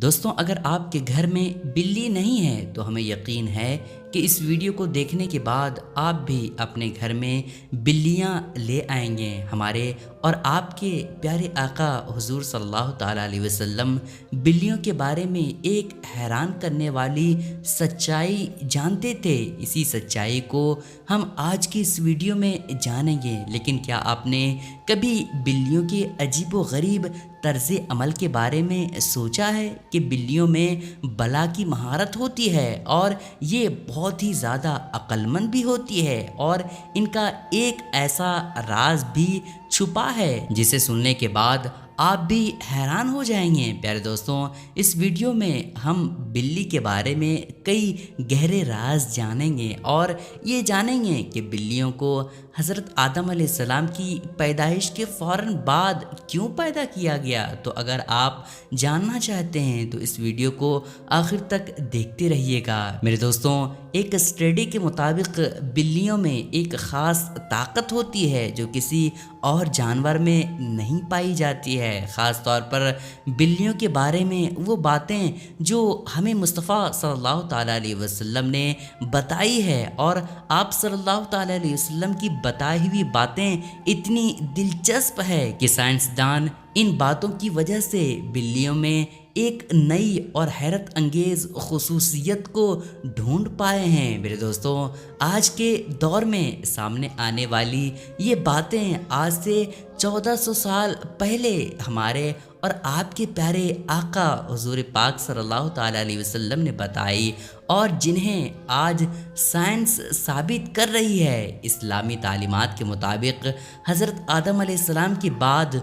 دوستوں، اگر آپ کے گھر میں بلی نہیں ہے تو ہمیں یقین ہے کہ اس ویڈیو کو دیکھنے کے بعد آپ بھی اپنے گھر میں بلیاں لے آئیں گے۔ ہمارے اور آپ کے پیارے آقا حضور صلی اللہ تعالیٰ علیہ وسلم بلیوں کے بارے میں ایک حیران کرنے والی سچائی جانتے تھے۔ اسی سچائی کو ہم آج کی اس ویڈیو میں جانیں گے۔ لیکن کیا آپ نے کبھی بلیوں کے عجیب و غریب طرز عمل کے بارے میں سوچا ہے کہ بلیوں میں بلا کی مہارت ہوتی ہے اور یہ بہت ہی زیادہ عقل مند بھی ہوتی ہے، اور ان کا ایک ایسا راز بھی چھپا ہے جسے سننے کے بعد آپ بھی حیران ہو جائیں گے۔ پیارے دوستوں، اس ویڈیو میں ہم بلی کے بارے میں کئی گہرے راز جانیں گے اور یہ جانیں گے کہ بلیوں کو حضرت آدم علیہ السلام کی پیدائش کے فوراً بعد کیوں پیدا کیا گیا۔ تو اگر آپ جاننا چاہتے ہیں تو اس ویڈیو کو آخر تک دیکھتے رہیے گا۔ میرے دوستوں، ایک اسٹڈی کے مطابق بلیوں میں ایک خاص طاقت ہوتی ہے جو کسی اور جانور میں نہیں پائی جاتی ہے۔ خاص طور پر بلیوں کے بارے میں وہ باتیں جو ہمیں مصطفیٰ صلی اللہ تعالیٰ علیہ وسلم نے بتائی ہے، اور آپ صلی اللہ تعالیٰ علیہ وسلم کی بتائی ہوئی باتیں اتنی دلچسپ ہے کہ سائنسدان ان باتوں کی وجہ سے بلیوں میں ایک نئی اور حیرت انگیز خصوصیت کو ڈھونڈ پائے ہیں۔ میرے دوستوں، آج کے دور میں سامنے آنے والی یہ باتیں آج سے 1400 سال پہلے ہمارے اور آپ کے پیارے آقا حضور پاک صلی اللہ تعالیٰ علیہ وسلم نے بتائی، اور جنہیں آج سائنس ثابت کر رہی ہے۔ اسلامی تعلیمات کے مطابق حضرت آدم علیہ السلام کے بعد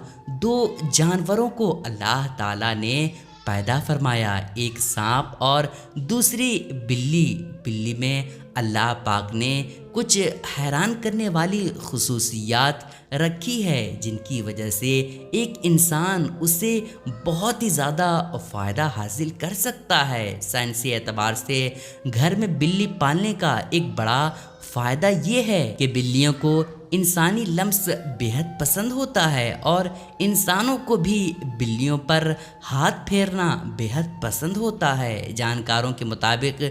دو جانوروں کو اللہ تعالیٰ نے پیدا فرمایا، ایک سانپ اور دوسری بلی۔ بلی میں اللہ پاک نے کچھ حیران کرنے والی خصوصیات رکھی ہے جن کی وجہ سے ایک انسان اسے بہت ہی زیادہ فائدہ حاصل کر سکتا ہے۔ سائنسی اعتبار سے گھر میں بلی پالنے کا ایک بڑا فائدہ یہ ہے کہ بلیوں کو انسانی لمس بےحد پسند ہوتا ہے، اور انسانوں کو بھی بلیوں پر ہاتھ پھیرنا بےحد پسند ہوتا ہے۔ جانکاروں کے مطابق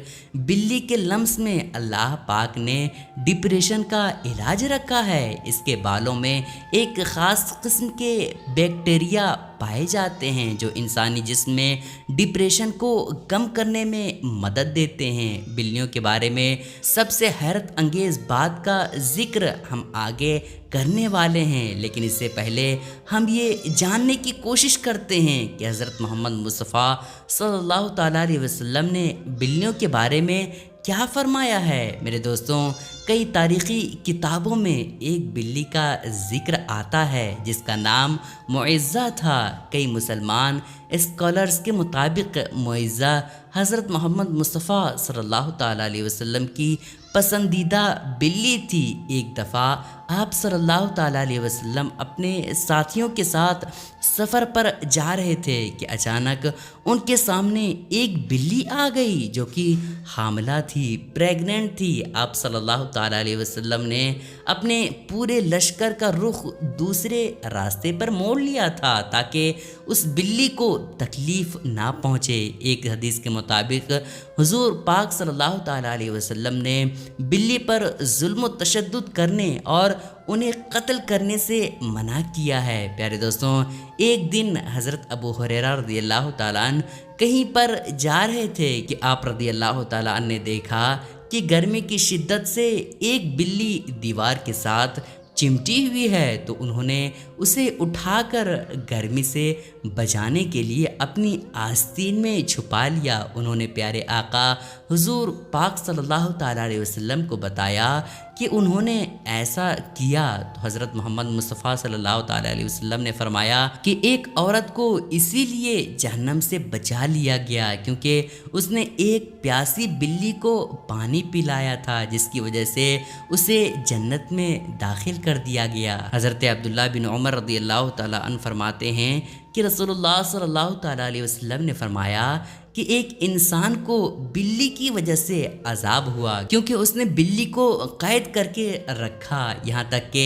بلی کے لمس میں اللہ پاک نے ڈپریشن کا علاج رکھا ہے۔ اس کے بالوں میں ایک خاص قسم کے بیکٹیریا پائے جاتے ہیں جو انسانی جسم میں ڈپریشن کو کم کرنے میں مدد دیتے ہیں۔ بلیوں کے بارے میں سب سے حیرت انگیز بات کا ذکر ہم آگے کرنے والے ہیں، لیکن اس سے پہلے ہم یہ جاننے کی کوشش کرتے ہیں کہ حضرت محمد مصطفیٰ صلی اللہ تعالیٰ علیہ وسلم نے بلیوں کے بارے میں کیا فرمایا ہے۔ میرے دوستوں، کئی تاریخی کتابوں میں ایک بلی کا ذکر آتا ہے جس کا نام معزہ تھا۔ کئی مسلمان اسکالرز کے مطابق معزہ حضرت محمد مصطفیٰ صلی اللہ تعالیٰ علیہ وسلم کی پسندیدہ بلی تھی۔ ایک دفعہ آپ صلی اللہ تعالیٰ علیہ وسلم اپنے ساتھیوں کے ساتھ سفر پر جا رہے تھے کہ اچانک ان کے سامنے ایک بلی آ گئی جو کہ حاملہ تھی، پریگننٹ تھی۔ آپ صلی اللہ تعالیٰ علیہ وسلم نے اپنے پورے لشکر کا رخ دوسرے راستے پر موڑ لیا تھا تاکہ اس بلی کو تکلیف نہ پہنچے۔ ایک حدیث کے مطابق حضور پاک صلی اللہ تعالیٰ علیہ وسلم نے بلی پر ظلم و تشدد کرنے اور انہیں قتل کرنے سے منع کیا ہے۔ پیارے دوستوں، ایک دن حضرت ابو ہریرہ رضی اللہ تعالیٰ عنہ کہیں پر جا رہے تھے کہ آپ رضی اللہ تعالیٰ عنہ نے دیکھا کہ گرمی کی شدت سے ایک بلی دیوار کے ساتھ چمٹی ہوئی ہے، تو انہوں نے اسے اٹھا کر گرمی سے بچانے کے لیے اپنی آستین میں چھپا لیا۔ انہوں نے پیارے آقا حضور پاک صلی اللہ تعالیٰ علیہ وسلم کو بتایا کہ انہوں نے ایسا کیا، تو حضرت محمد مصطفیٰ صلی اللہ تعالیٰ علیہ وسلم نے فرمایا کہ ایک عورت کو اسی لیے جہنم سے بچا لیا گیا کیونکہ اس نے ایک پیاسی بلی کو پانی پلایا تھا، جس کی وجہ سے اسے جنت میں داخل کر دیا گیا۔ حضرت عبداللہ بن عمر رضی اللہ تعالیٰ عنہ فرماتے ہیں کہ رسول اللہ صلی اللہ تعالیٰ علیہ وسلم نے فرمایا کہ ایک انسان کو بلی کی وجہ سے عذاب ہوا، کیونکہ اس نے بلی کو قید کر کے رکھا یہاں تک کہ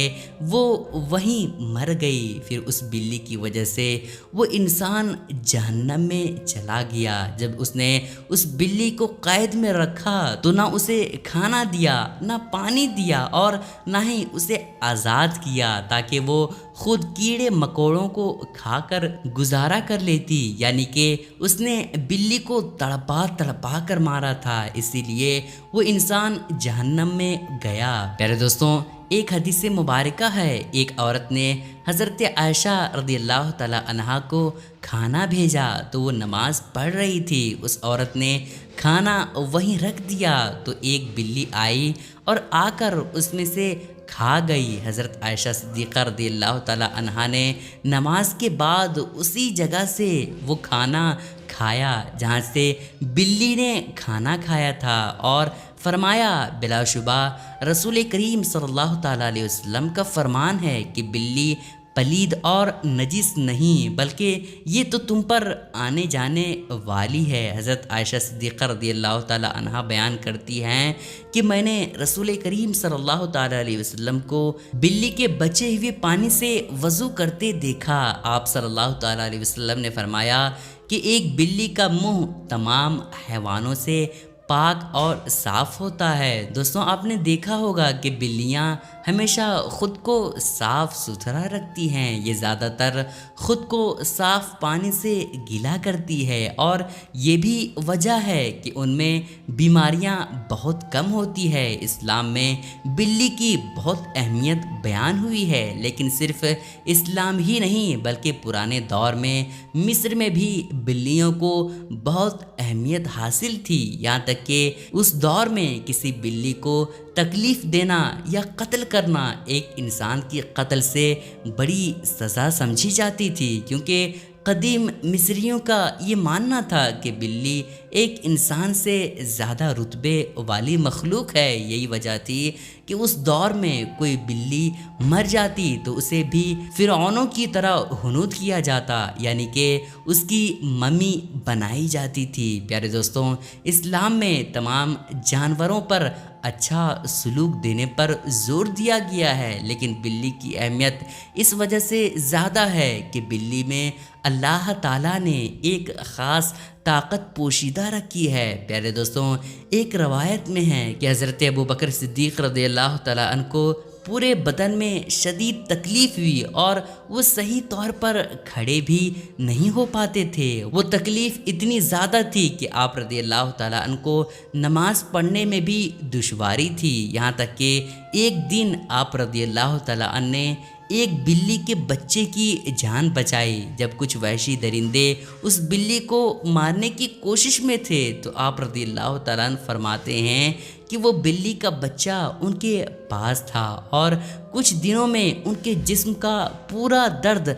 وہ وہیں مر گئی۔ پھر اس بلی کی وجہ سے وہ انسان جہنم میں چلا گیا۔ جب اس نے اس بلی کو قید میں رکھا تو نہ اسے کھانا دیا، نہ پانی دیا، اور نہ ہی اسے آزاد کیا تاکہ وہ خود کیڑے مکوڑوں کو کھا کر گزارا کر لیتی، یعنی کہ اس نے بلی کو تڑپا تڑپا کر مارا تھا، اسی لیے وہ انسان جہنم میں گیا۔ پیارے دوستوں، ایک حدیث مبارکہ ہے، ایک عورت نے حضرت عائشہ رضی اللہ تعالیٰ عنہا کو کھانا بھیجا تو وہ نماز پڑھ رہی تھی۔ اس عورت نے کھانا وہیں رکھ دیا تو ایک بلی آئی اور آ کر اس میں سے کھا گئی۔ حضرت عائشہ صدیقہ رضی اللہ تعالیٰ عنہا نے نماز کے بعد اسی جگہ سے وہ کھانا کھایا جہاں سے بلی نے کھانا کھایا تھا، اور فرمایا بلا شبہ رسول کریم صلی اللہ تعالیٰ علیہ وسلم کا فرمان ہے کہ بلی پلید اور نجس نہیں، بلکہ یہ تو تم پر آنے جانے والی ہے۔ حضرت عائشہ صدیقہ رضی اللہ تعالیٰ عنہا بیان کرتی ہیں کہ میں نے رسول کریم صلی اللہ تعالیٰ علیہ وسلم کو بلی کے بچے ہوئے پانی سے وضو کرتے دیکھا۔ آپ صلی اللہ تعالیٰ علیہ وسلم نے فرمایا کہ ایک بلی کا منہ تمام حیوانوں سے پاک اور صاف ہوتا ہے۔ دوستوں، آپ نے دیکھا ہوگا کہ بلیاں ہمیشہ خود کو صاف ستھرا رکھتی ہیں، یہ زیادہ تر خود کو صاف پانی سے گیلا کرتی ہے، اور یہ بھی وجہ ہے کہ ان میں بیماریاں بہت کم ہوتی ہے۔ اسلام میں بلی کی بہت اہمیت بیان ہوئی ہے، لیکن صرف اسلام ہی نہیں بلکہ پرانے دور میں مصر میں بھی بلیوں کو بہت اہمیت حاصل تھی، یہاں تک کہ اس دور میں کسی بلی کو تکلیف دینا یا قتل کرنا ایک انسان کی قتل سے بڑی سزا سمجھی جاتی تھی، کیونکہ قدیم مصریوں کا یہ ماننا تھا کہ بلی ایک انسان سے زیادہ رتبے والی مخلوق ہے۔ یہی وجہ تھی کہ اس دور میں کوئی بلی مر جاتی تو اسے بھی فرعونوں کی طرح حنوط کیا جاتا، یعنی کہ اس کی ممی بنائی جاتی تھی۔ پیارے دوستوں، اسلام میں تمام جانوروں پر اچھا سلوک دینے پر زور دیا گیا ہے، لیکن بلی کی اہمیت اس وجہ سے زیادہ ہے کہ بلی میں اللہ تعالیٰ نے ایک خاص طاقت پوشیدہ رکھی ہے۔ پیارے دوستوں، ایک روایت میں ہے کہ حضرت ابوبکر صدیق رضی اللہ تعالیٰ عنہ کو پورے بدن میں شدید تکلیف ہوئی اور وہ صحیح طور پر کھڑے بھی نہیں ہو پاتے تھے۔ وہ تکلیف اتنی زیادہ تھی کہ آپ رضی اللہ تعالیٰ عنہ کو نماز پڑھنے میں بھی دشواری تھی، یہاں تک کہ ایک دن آپ رضی اللہ تعالیٰ عنہ نے ایک بلی کے بچے کی جان بچائی۔ جب کچھ وحشی درندے اس بلی کو مارنے کی کوشش میں تھے تو آپ رضی اللہ تعالیٰ عنہ فرماتے ہیں کہ وہ بلی کا بچہ ان کے پاس تھا اور کچھ دنوں میں ان کے جسم کا پورا درد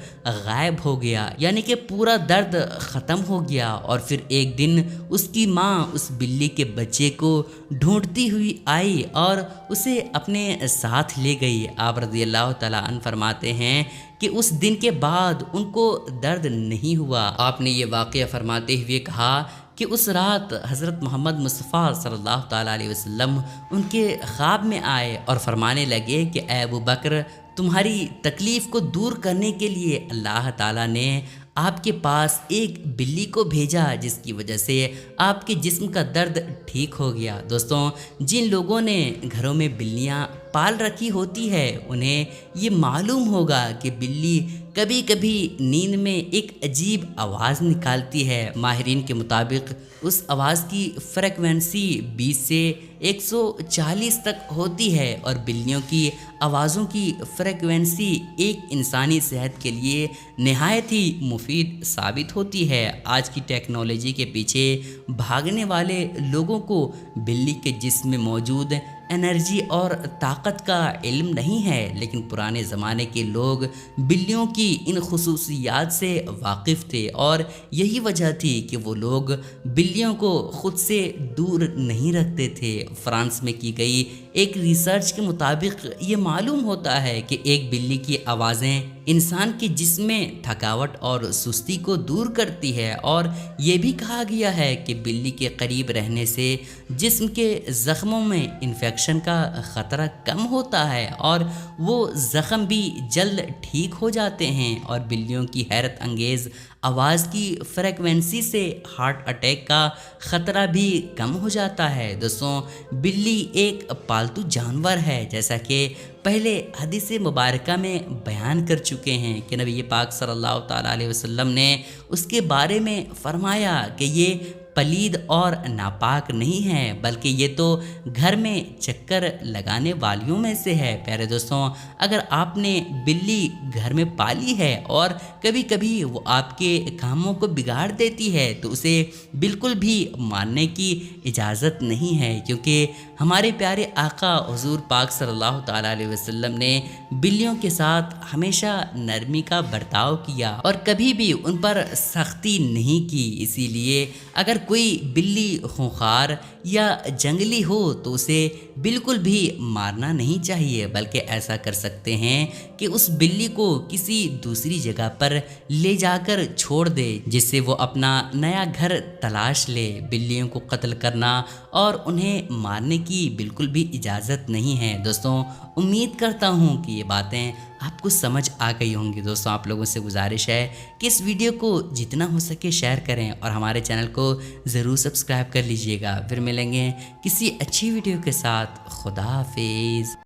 غائب ہو گیا، یعنی کہ پورا درد ختم ہو گیا۔ اور پھر ایک دن اس کی ماں اس بلی کے بچے کو ڈھونڈتی ہوئی آئی اور اسے اپنے ساتھ لے گئی۔ آپ رضی اللہ تعالیٰ عنہ فرماتے ہیں کہ اس دن کے بعد ان کو درد نہیں ہوا۔ آپ نے یہ واقعہ فرماتے ہوئے کہا کہ اس رات حضرت محمد مصطفیٰ صلی اللہ تعالیٰ علیہ وسلم ان کے خواب میں آئے اور فرمانے لگے کہ اے ابو بکر، تمہاری تکلیف کو دور کرنے کے لیے اللہ تعالیٰ نے آپ کے پاس ایک بلی کو بھیجا جس کی وجہ سے آپ کے جسم کا درد ٹھیک ہو گیا۔ دوستوں، جن لوگوں نے گھروں میں بلیاں پال رکھی ہوتی ہے انہیں یہ معلوم ہوگا کہ بلی کبھی کبھی نیند میں ایک عجیب آواز نکالتی ہے۔ ماہرین کے مطابق اس آواز کی فریکوینسی 20 سے 140 تک ہوتی ہے، اور بلیوں کی آوازوں کی فریکوینسی ایک انسانی صحت کے لیے نہایت ہی مفید ثابت ہوتی ہے۔ آج کی ٹیکنالوجی کے پیچھے بھاگنے والے لوگوں کو بلی کے جسم میں موجود انرجی اور طاقت کا علم نہیں ہے، لیکن پرانے زمانے کے لوگ بلیوں کی ان خصوصیات سے واقف تھے، اور یہی وجہ تھی کہ وہ لوگ بلیوں کو خود سے دور نہیں رکھتے تھے۔ فرانس میں کی گئی ایک ریسرچ کے مطابق یہ معلوم ہوتا ہے کہ ایک بلی کی آوازیں انسان کے جسم میں تھکاوٹ اور سستی کو دور کرتی ہے، اور یہ بھی کہا گیا ہے کہ بلی کے قریب رہنے سے جسم کے زخموں میں انفیکشن کا خطرہ کم ہوتا ہے اور وہ زخم بھی جلد ٹھیک ہو جاتے ہیں، اور بلیوں کی حیرت انگیز آواز کی فریکوینسی سے ہارٹ اٹیک کا خطرہ بھی کم ہو جاتا ہے۔ دوستوں، بلی ایک پالتو جانور ہے، جیسا کہ پہلے حدیث مبارکہ میں بیان کر چکے ہیں کہ نبی پاک صلی اللہ تعالیٰ علیہ وسلم نے اس کے بارے میں فرمایا کہ یہ پلید اور ناپاک نہیں ہے، بلکہ یہ تو گھر میں چکر لگانے والیوں میں سے ہے۔ پیارے دوستوں، اگر آپ نے بلی گھر میں پالی ہے اور کبھی کبھی وہ آپ کے کاموں کو بگاڑ دیتی ہے تو اسے بالکل بھی ماننے کی اجازت نہیں ہے، کیونکہ ہمارے پیارے آقا حضور پاک صلی اللہ تعالیٰ علیہ وسلم نے بلیوں کے ساتھ ہمیشہ نرمی کا برتاؤ کیا اور کبھی بھی ان پر سختی نہیں کی۔ اسی لیے اگر کوئی بلی خونخوار یا جنگلی ہو تو اسے بالکل بھی مارنا نہیں چاہیے، بلکہ ایسا کر سکتے ہیں کہ اس بلی کو کسی دوسری جگہ پر لے جا کر چھوڑ دے جس سے وہ اپنا نیا گھر تلاش لے۔ بلیوں کو قتل کرنا اور انہیں مارنے کی بالکل بھی اجازت نہیں ہے۔ دوستوں، امید کرتا ہوں کہ یہ باتیں آپ کو سمجھ آ گئی ہوں گی۔ دوستوں، آپ لوگوں سے گزارش ہے کہ اس ویڈیو کو جتنا ہو سکے شیئر کریں اور ہمارے چینل کو ضرور سبسکرائب کر لیجئے گا۔ پھر ملیں گے کسی اچھی ویڈیو کے ساتھ۔ خدا حافظ۔